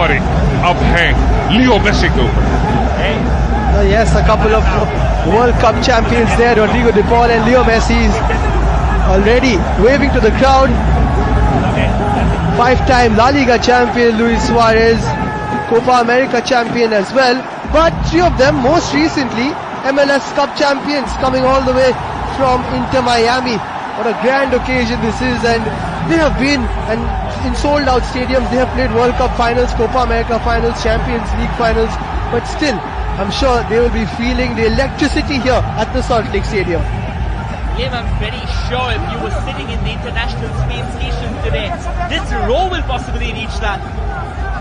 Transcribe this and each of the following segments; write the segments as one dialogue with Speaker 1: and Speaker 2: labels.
Speaker 1: Suarez अब है लियो Messi के ऊपर।
Speaker 2: Yes, a couple of World Cup champions there, Rodrigo De Paul and Leo Messi, already waving to the crowd. Five-time La Liga champion Luis Suarez, Copa America champion as well. But three of them most recently MLS Cup champions, coming all the way from Inter Miami. What a grand occasion this is, and they have been in sold out stadiums. They have played World Cup finals, Copa America finals, Champions League finals, but still I'm sure they will be feeling the electricity here at the Salt Lake Stadium.
Speaker 3: Liam, I'm very sure if you were sitting in the international space station today, this row will possibly reach that.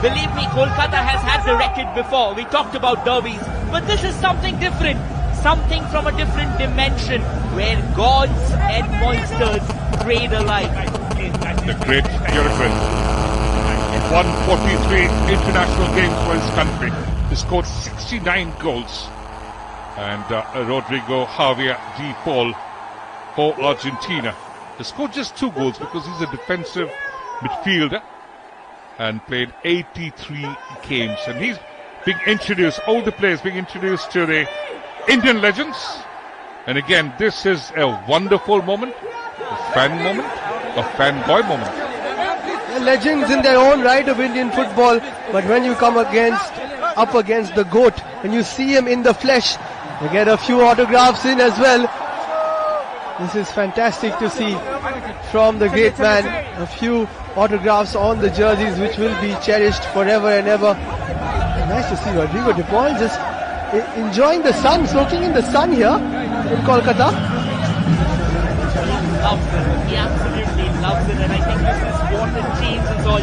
Speaker 3: Believe me, Kolkata has had the record before. We talked about derbies, but this is something different. Something from a different dimension, where gods and monsters trade alike.
Speaker 1: The great Uruguayan won 43 international games for his country. He scored 69 goals. And Rodrigo Javier De Paul for Argentina. He scored just 2 goals because he's a defensive midfielder and played 83 games. And he's being introduced, all the players being introduced to the Indian legends. And again, this is a wonderful moment, a fan moment, a fanboy moment.
Speaker 2: They're legends in their own right of Indian football, but when you come up against the GOAT, and you see him in the flesh, you get a few autographs in as well. This is fantastic to see from the great man. A few autographs on the jerseys which will be cherished forever and ever. Nice to see Rodrigo De Paul just enjoying the sun, soaking in the sun here in Kolkata.
Speaker 3: Loves it. He absolutely loves it, and I think this is what the teams is all.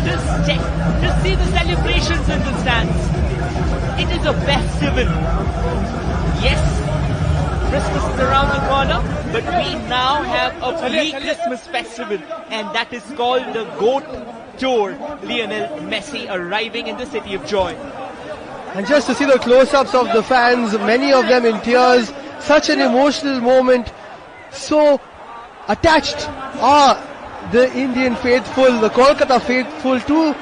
Speaker 3: Just see the celebrations in the stands. It is a festival. Yes, Christmas is around the corner, but we now have a pre-Christmas festival, and that is called the GOAT Tour. Lionel Messi arriving in the City of Joy.
Speaker 2: And just to see the close-ups of the fans, many of them in tears, such an emotional moment. So attached are the Indian faithful, the Kolkata faithful, to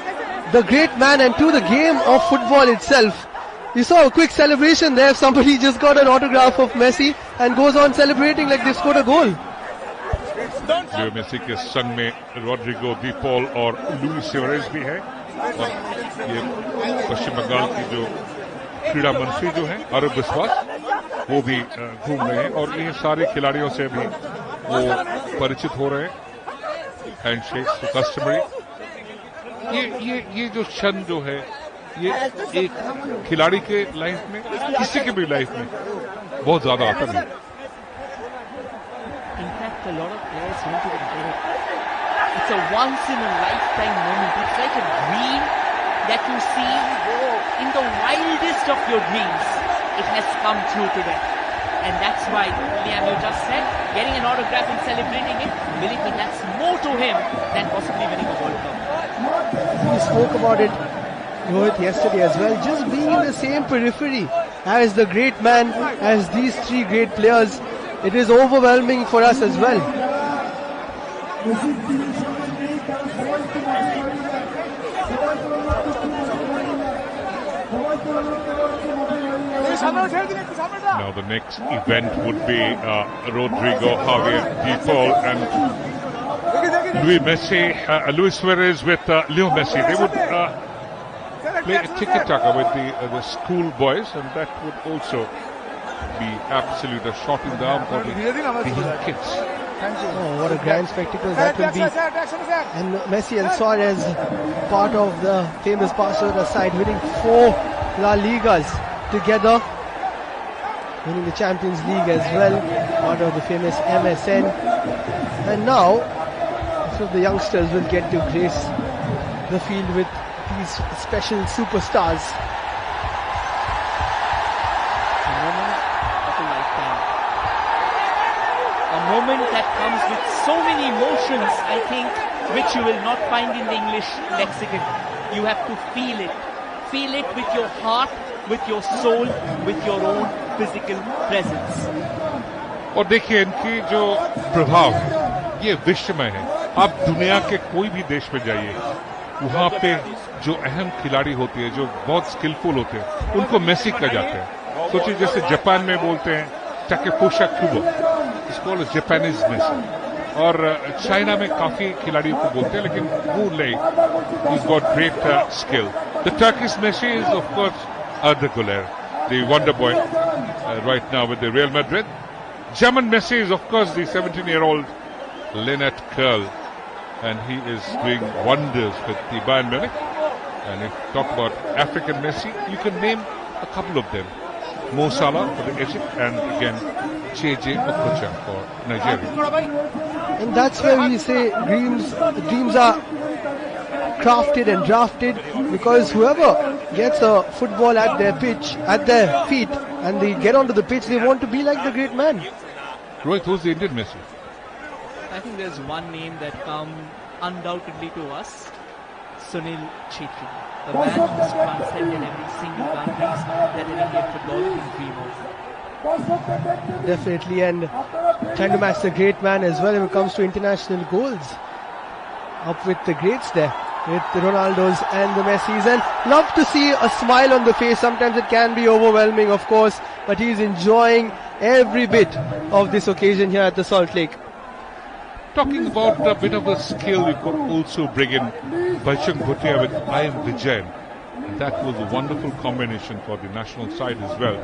Speaker 2: the great man and to the game of football itself. You saw a quick celebration there. Somebody just got an autograph of Messi and goes on celebrating like they scored a goal.
Speaker 1: Leo Messi के संग में Rodrigo de Paul और Luis Suarez भी है, और ये पश्चिम बंगाल की जो क्रीड़ा मंत्री जो है आरोप विश्वास, वो भी घूम रहे हैं, और ये सारे खिलाड़ियों से भी वो परिचित हो रहे हैं. Handshake customary. ये जो क्षण जो है, ये एक खिलाड़ी के लाइफ में, किसी के भी लाइफ में बहुत ज्यादा आता है.
Speaker 3: In fact, a lot of players want to get it. It's a once-in-a-lifetime moment. It's like a dream that you see in the wildest of your dreams. It has come true to them. And that's why, Liam, you just said, getting an autograph and celebrating it, believe me, that's more to him than possibly winning a World Cup.
Speaker 2: We spoke about it, Rohit, yesterday as well. Just being in the same periphery as the great man, as these three great players, it is overwhelming for us as well.
Speaker 1: Now the next event would be Rodrigo Javier De Paul and Luis Suarez with Leo Messi. They would play a tiki-taka with the school boys, and that would also be absolute a shot in the arm for the young kids.
Speaker 2: Oh, what a grand spectacle that will be. And Messi and Suarez, part of the famous Barcelona side, winning 4 La Ligas together, winning the Champions League as well, part of the famous MSN. And now, some of the youngsters will get to grace the field with these special superstars.
Speaker 3: A moment that comes with so many emotions, I think, which you will not find in the English lexicon. You have to feel it. Feel it with your heart, with your soul, with your own physical presence.
Speaker 1: और देखिए इनकी जो प्रभाव है, ये विश्व में है. आप दुनिया के कोई भी देश में जाइए, वहां पे जो अहम खिलाड़ी होती है, जो बहुत स्किलफुल होते हैं, उनको मेसी कहा जाता है। सोचिए जैसे जापान में बोलते हैं टाकेफुसा कुबो, इसको जापानीज मेसी, और चाइना में काफी खिलाड़ियों को बोलते हैं, लेकिन Wu Lei, he's got great skill. The Turkish Messi is of course Arda Güler, the wonder boy right now with the Real Madrid. German Messi is of course the 17-year-old Lennart Kerl, and he is doing wonders with the Bayern Munich. And if you talk about African Messi, you can name a couple of them. Mo Salah for the Egypt, and again JJ Okocha for Nigeria.
Speaker 2: And that's where we say dreams are crafted and drafted, because whoever gets a football at their feet, and they get onto the pitch, they want to be like the great man.
Speaker 1: Rohit, who's the Indian Messi?
Speaker 3: I think there's one name that comes undoubtedly to us, Sunil Chhetri. The man who's transcended every single boundaries that an Indian footballer can dream of.
Speaker 2: Definitely, and trying to match the great man as well when it comes to international goals. Up with the greats there, with the Ronaldos and the Messis, and love to see a smile on the face. Sometimes it can be overwhelming, of course, but he's enjoying every bit of this occasion here at the Salt Lake.
Speaker 1: Talking about a bit of a skill, we could also bring in Baichung Bhutia with I Am Vijayan. That was a wonderful combination for the national side as well.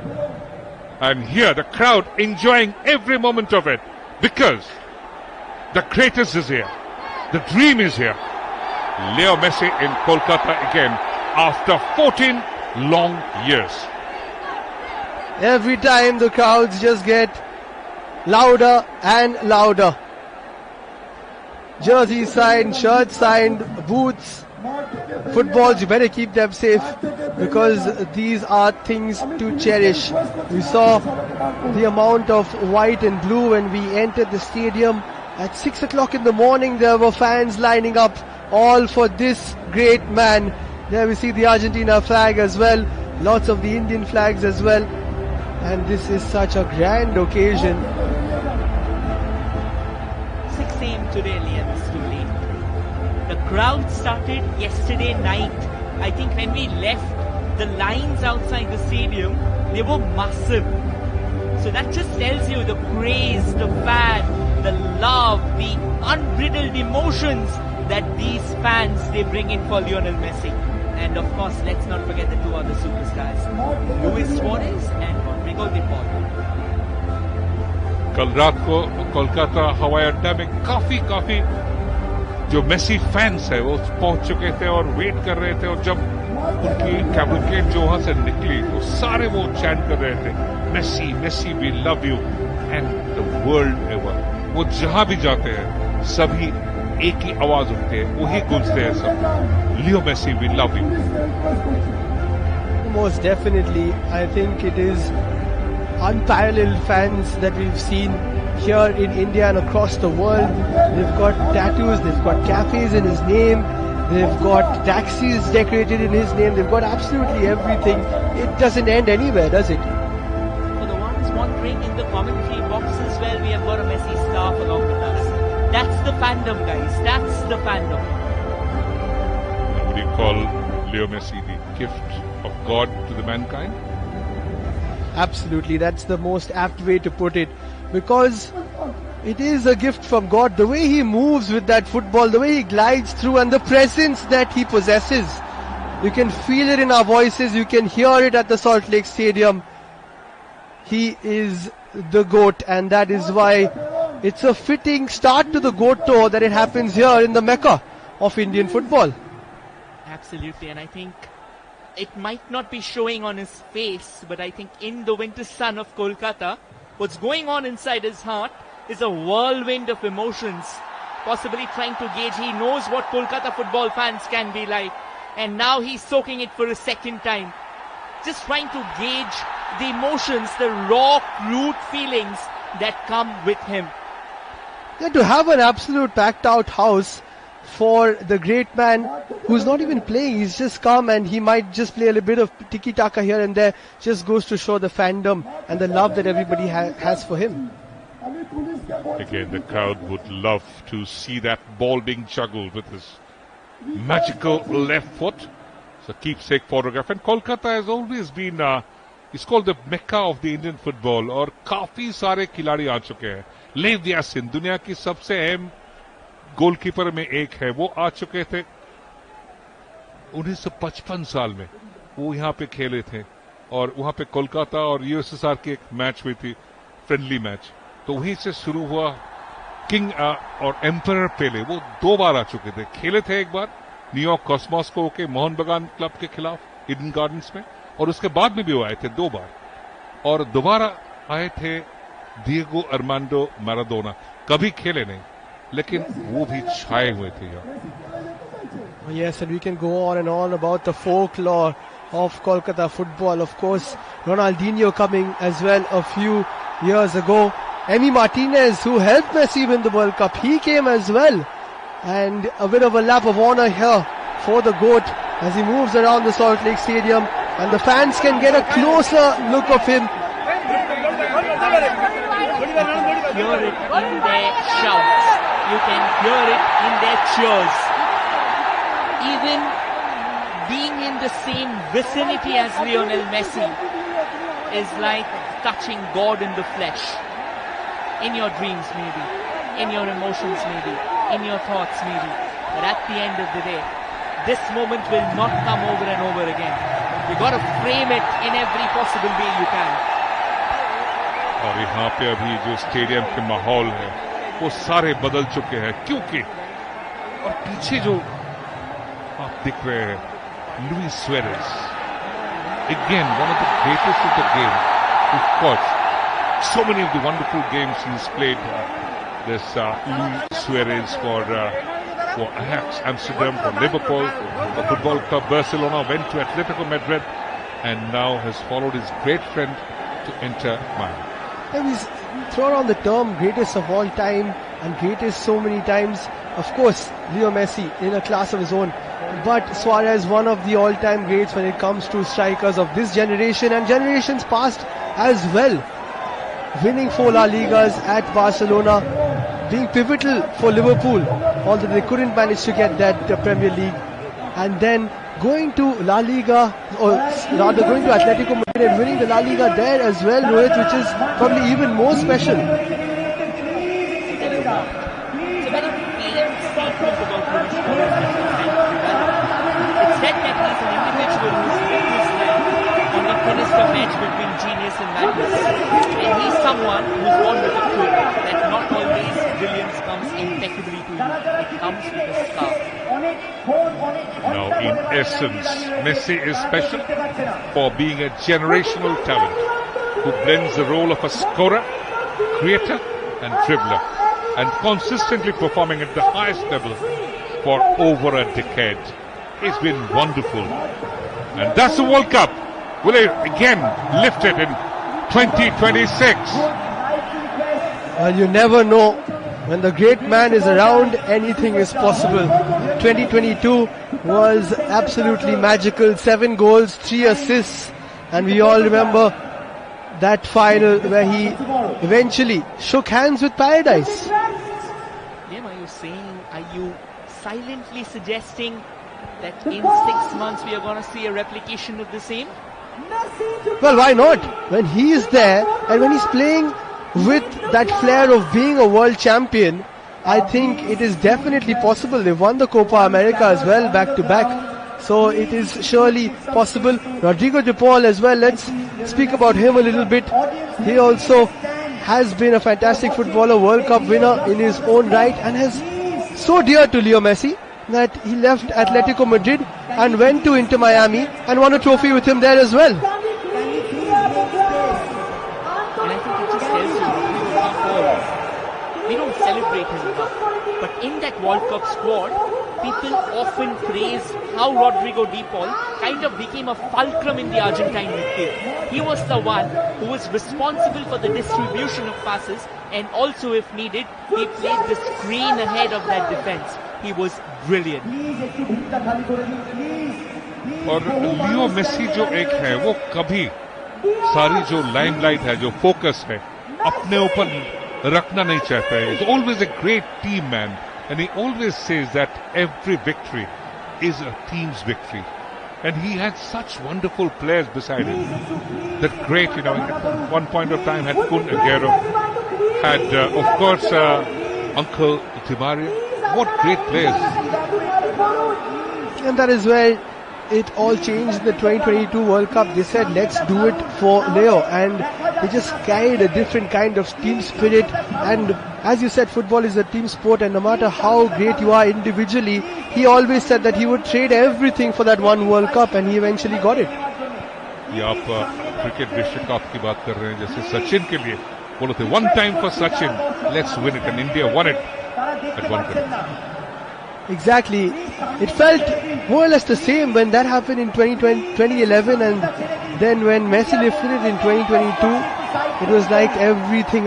Speaker 1: And here the crowd enjoying every moment of it, because the greatest is here. The dream is here. Leo Messi in Kolkata again after 14 long years.
Speaker 2: Every time the crowds just get louder and louder. Jerseys signed, shirts signed, boots, footballs, you better keep them safe, because these are things to cherish. We saw the amount of white and blue when we entered the stadium. At 6 o'clock in the morning there were fans lining up, all for this great man. There we see the Argentina flag as well, lots of the Indian flags as well, and this is such a grand occasion.
Speaker 3: 6 a.m. today, Liam, it's too late. The crowd started yesterday night. I think when we left, the lines outside the stadium, they were massive. So that just tells you the praise, the fan, the love, the unbridled emotions that these fans, they bring in for Lionel Messi. And of course, let's not forget the two other superstars, Luis Suarez and Rodrigo de Paul.
Speaker 1: कल रात को कोलकाता हवाई अड्डा में काफी जो Messi fans है वो पहुंच चुके थे और वेट कर रहे थे, और जब उनकी कैवलकेड जो वहां से निकली तो सारे वो चैंट कर रहे थे, Messi Messi we love you and the world ever. वो जहां भी जाते हैं सभी एक ही आवाज उठते हैं, वही गूंजते हैं सब, Leo Messi we love you.
Speaker 2: Most definitely, I think it is unparalleled fans that we've seen here in India and across the world. They've got tattoos, they've got cafes in his name, they've got taxis decorated in his name, they've got absolutely everything. It doesn't end anywhere, does it?
Speaker 3: For the ones wondering, in the commentary box as well, we have got a Messi staff along with us. That's the fandom, guys. That's the fandom.
Speaker 1: Would you call Leo Messi the gift of God to the mankind?
Speaker 2: Absolutely, that's the most apt way to put it, because it is a gift from God. The way he moves with that football, the way he glides through, and the presence that he possesses. You can feel it in our voices, you can hear it at the Salt Lake Stadium. He is the GOAT, and that is why it's a fitting start to the GOAT tour that it happens here in the Mecca of Indian football.
Speaker 3: Absolutely, and I think it might not be showing on his face, but I think in the winter sun of Kolkata, what's going on inside his heart is a whirlwind of emotions, possibly trying to gauge. He knows what Kolkata football fans can be like, and now he's soaking it for a second time. Just trying to gauge the emotions, the raw, crude feelings that come with him.
Speaker 2: Yeah, to have an absolute packed out house for the great man who's not even playing, he's just come and he might just play a little bit of tiki-taka here and there, just goes to show the fandom and the love that everybody has for him.
Speaker 1: Again, the crowd would love to see that ball being juggled with his magical left foot. It's a keepsake photograph. And Kolkata has always been, it's called the Mecca of the Indian football. और काफी सारे खिलाड़ी आ चुके हैं. लेव यासिन दुनिया की सबसे अहम गोलकीपर में एक है. वो आ चुके थे 1955 साल में. वो यहाँ पे खेले थे और वहां पे कोलकाता और यूएसएसआर की एक मैच हुई थी, फ्रेंडली मैच. तो वहीं से शुरू हुआ. किंग और एम्परर पेले वो 2 बार आ चुके थे. खेले थे एक बार न्यूयॉर्क कॉस्मोस को के मोहन बगान क्लब के खिलाफ ईडन गार्डन्स में, और उसके बाद में भी वो आए थे 2 बार, और दोबारा आए थे डिएगो अर्मांडो मैराडोना. कभी खेले नहीं, लेकिन वो भी छाए हुए थे यहाँ.
Speaker 2: Yes, and we can go on and on about the folklore of Kolkata football. Of course, Ronaldinho coming as well a few years ago. Emi Martinez, who helped Messi win the World Cup, he came as well. And a bit of a lap of honor here for the GOAT as he moves around the Salt Lake Stadium, and the fans can get a closer look of him.
Speaker 3: Hear it in their shouts. You can hear it in their cheers. Even being in the same vicinity as Lionel Messi is like touching God in the flesh. In your dreams maybe, in your emotions maybe, in your thoughts maybe. But at the end of the day, this moment will not come over and over again. You got to frame it in every possible way you can.
Speaker 1: और यहाँ पे अभी जो stadium के माहौल है वो सारे बदल चुके हैं, क्योंकि और पीछे जो आप दिख रहे हैं Luis Suarez, again one of the greatest of the game, of course so many of the wonderful games he's played. This Luis Suarez for Ajax Amsterdam, for Liverpool, for Football Club Barcelona, went to Atletico Madrid, and now has followed his great friend to Inter Miami.
Speaker 2: He's thrown on the term greatest of all time and greatest so many times. Of course, Leo Messi in a class of his own, but Suarez one of the all-time greats when it comes to strikers of this generation and generations past as well. Winning 4 La Ligas at Barcelona, being pivotal for Liverpool, although they couldn't manage to get that Premier League, and then going to La Liga, or rather going to Atletico Madrid and winning the La Liga there as well, Rohit, which is probably even more special.
Speaker 3: It's a very plain statement about Luis Suarez. It's said that he's an individual who's lived his life on the thinnest of edge between genius and madness. And he's someone who's born with a clue that not always brilliance comes impeccably to you. It comes with a scar.
Speaker 1: Now, in essence, Messi is special for being a generational talent who blends the role of a scorer, creator and dribbler, and consistently performing at the highest level for over a decade. It's been wonderful. And that's the World Cup. Will it again lift it in 2026?
Speaker 2: And you never know. When the great man is around, anything is possible. 2022 was absolutely magical. 7 goals, 3 assists. And we all remember that final where he eventually shook hands with paradise.
Speaker 3: Liam, are you silently suggesting that in 6 months we are going to see a replication of the same?
Speaker 2: Well, why not? When he is there and when he's playing with that flair of being a world champion, I think it is definitely possible. They've won the Copa America as well, back to back. So it is surely possible. Rodrigo de Paul as well, let's speak about him a little bit. He also has been a fantastic footballer, World Cup winner in his own right, and is so dear to Leo Messi that he left Atletico Madrid and went to Inter Miami and won a trophy with him there as well.
Speaker 3: We don't celebrate him enough. But in that World Cup squad, people often praise how Rodrigo de Paul kind of became a fulcrum in the Argentine midfield. He was the one who was responsible for the distribution of passes, and also if needed, he played the screen ahead of that defense. He was brilliant.
Speaker 1: और Leo Messi जो एक है वो कभी सारी जो limelight है, जो फोकस है, अपने ऊपर रखना नहीं चाहता है. He's always a great team man, and he always says that every victory is a team's victory. And he had such wonderful players beside him. That great, at one point of time had Kun Aguero, had, of course, Uncle Di Maria. What great players.
Speaker 2: And that is where it all changed in the 2022 World Cup. They said, let's do it for Leo. And they just carried a different kind of team spirit. And as you said, football is a team sport. And no matter how great you are individually, he always said that he would trade everything for that one World Cup. And he eventually got it.
Speaker 1: ये आप cricket विश्व cup की बात कर रहे हैं, जैसे सचिन के लिए बोलो थे one time for Sachin, let's win it, and India won it at one time.
Speaker 2: Exactly. It felt more or less the same when that happened in 2011, and then when Messi lifted it in 2022, it was like everything